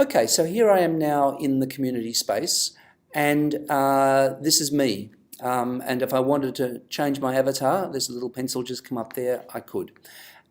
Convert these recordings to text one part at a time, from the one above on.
Okay, so here I am now in the community space, and this is me. And if I wanted to change my avatar, there's a little pencil just come up there, I could.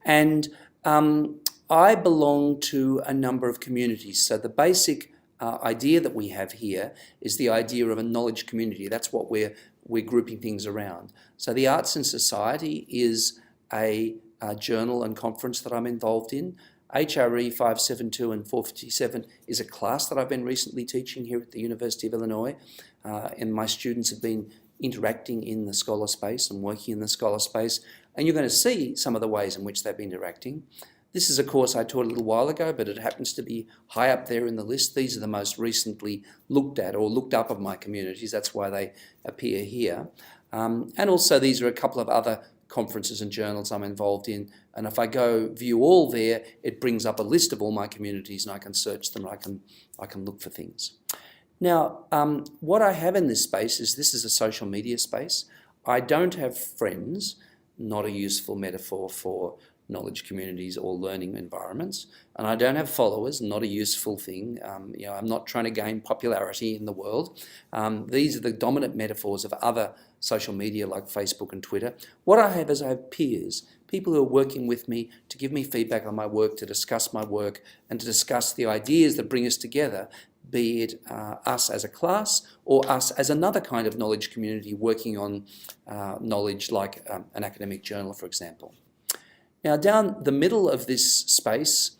And I belong to a number of communities. So the basic idea that we have here is the idea of a knowledge community. That's what we're grouping things around. So the Arts and Society is a journal and conference that I'm involved in. HRE 572 and 457 is a class that I've been recently teaching here at the University of Illinois, and my students have been interacting in the scholar space and working in the scholar space, and you're going to see some of the ways in which they've been interacting. This is a course I taught a little while ago, but it happens to be high up there in the list. These are the most recently looked at or looked up of my communities. That's why they appear here. And also these are a couple of other conferences and journals I'm involved in, and if I go view all there, it brings up a list of all my communities, and I can search them, and I can look for things. Now, what I have in this space is this is a social media space. I don't have friends, not a useful metaphor for knowledge communities or learning environments, and I don't have followers, not a useful thing. I'm not trying to gain popularity in the world. These are the dominant metaphors of other social media like Facebook and Twitter. What I have is I have peers, people who are working with me to give me feedback on my work, to discuss my work, and to discuss the ideas that bring us together, be it us as a class or us as another kind of knowledge community working on knowledge like an academic journal, for example. Now, down the middle of this space,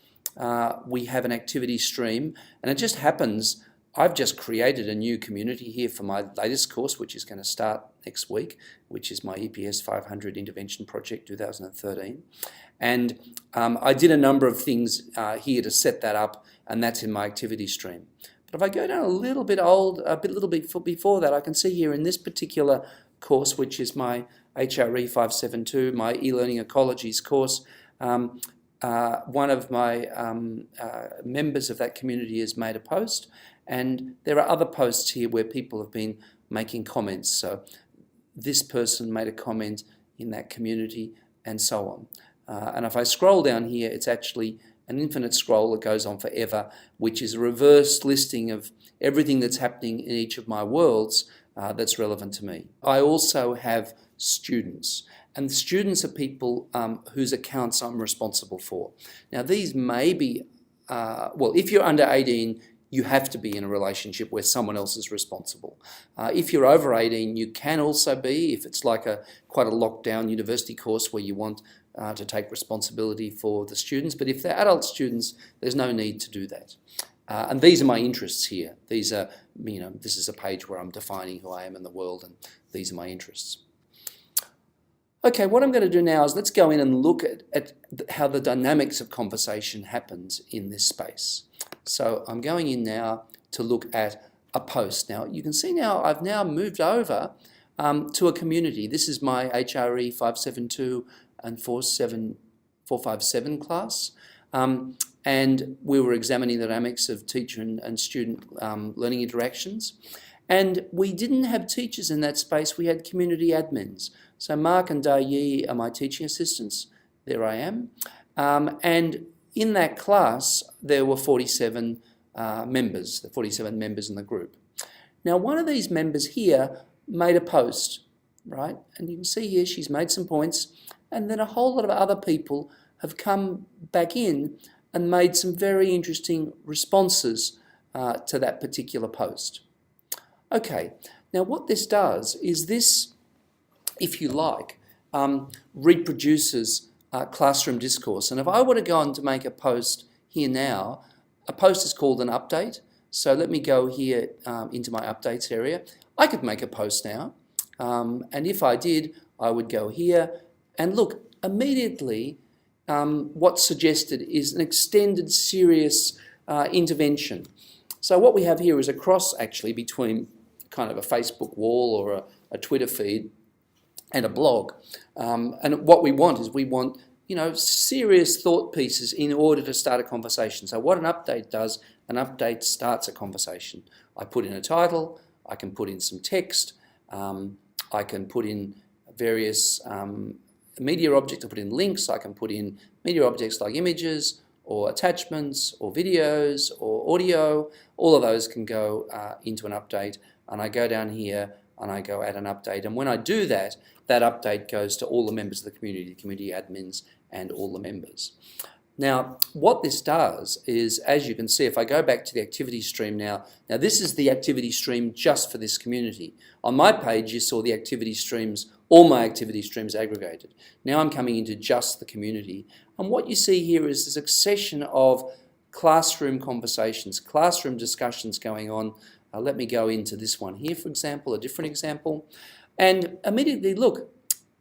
we have an activity stream, and it just happens I've just created a new community here for my latest course, which is going to start next week, which is my EPS 500 Intervention Project 2013. And I did a number of things here to set that up, and that's in my activity stream. But if I go down a little bit before that, I can see here in this particular course, which is my HRE 572, my e-learning ecologies course, one of my members of that community has made a post, and there are other posts here where people have been making comments. So this person made a comment in that community, and so on. And if I scroll down here, it's actually an infinite scroll that goes on forever, which is a reverse listing of everything that's happening in each of my worlds that's relevant to me. I also have students, and students are people whose accounts I'm responsible for. Now, these may be, well, if you're under 18, you have to be in a relationship where someone else is responsible. If you're over 18, you can also be, if it's like quite a locked-down university course where you want to take responsibility for the students. But if they're adult students, there's no need to do that. And these are my interests here. These are, this is a page where I'm defining who I am in the world, and these are my interests. Okay, what I'm going to do now is let's go in and look at how the dynamics of conversation happens in this space. So I'm going in now to look at a post. Now, you can see now I've now moved over to a community. This is my HRE 572 and 457 class. And we were examining the dynamics of teacher and student learning interactions. And we didn't have teachers in that space, we had community admins. So Mark and Da Yi are my teaching assistants. There I am. And in that class, there were 47 members, the 47 members in the group. Now, one of these members here made a post, right? And you can see here she's made some points, and then a whole lot of other people have come back in and made some very interesting responses to that particular post. Okay, now what this does is this, if you like, reproduces classroom discourse. And if I were to go on to make a post here now, a post is called an update. So let me go here into my updates area. I could make a post now, and if I did, I would go here and look, immediately what's suggested is an extended serious intervention. So what we have here is a cross actually between kind of a Facebook wall or a Twitter feed and a blog. And what we want is serious thought pieces in order to start a conversation. So what an update does, an update starts a conversation. I put in a title, I can put in some text, I can put in various media objects, I put in links, I can put in media objects like images or attachments or videos or audio. All of those can go into an update, and I go down here and I go add an update. And when I do that, that update goes to all the members of the community admins and all the members. Now, what this does is, as you can see, if I go back to the activity stream now this is the activity stream just for this community. On my page, you saw the activity streams, all my activity streams aggregated. Now I'm coming into just the community. And what you see here is a succession of classroom conversations, classroom discussions going on. Let me go into this one here, for example, a different example. And immediately, look,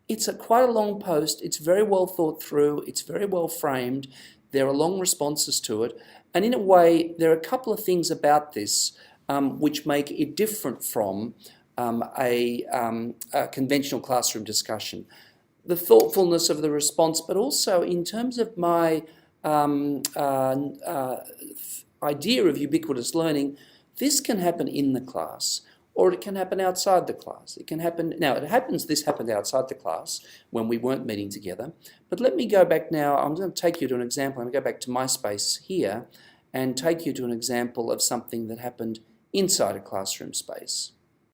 it's quite a long post. It's very well thought through. It's very well framed. There are long responses to it. And in a way, there are a couple of things about this which make it different from a conventional classroom discussion. The thoughtfulness of the response, but also in terms of my idea of ubiquitous learning, this can happen in the class, or it can happen outside the class. It can happen, this happened outside the class when we weren't meeting together. But let me go back now, I'm going to take you to an example. I'm going to go back to my space here and take you to an example of something that happened inside a classroom space.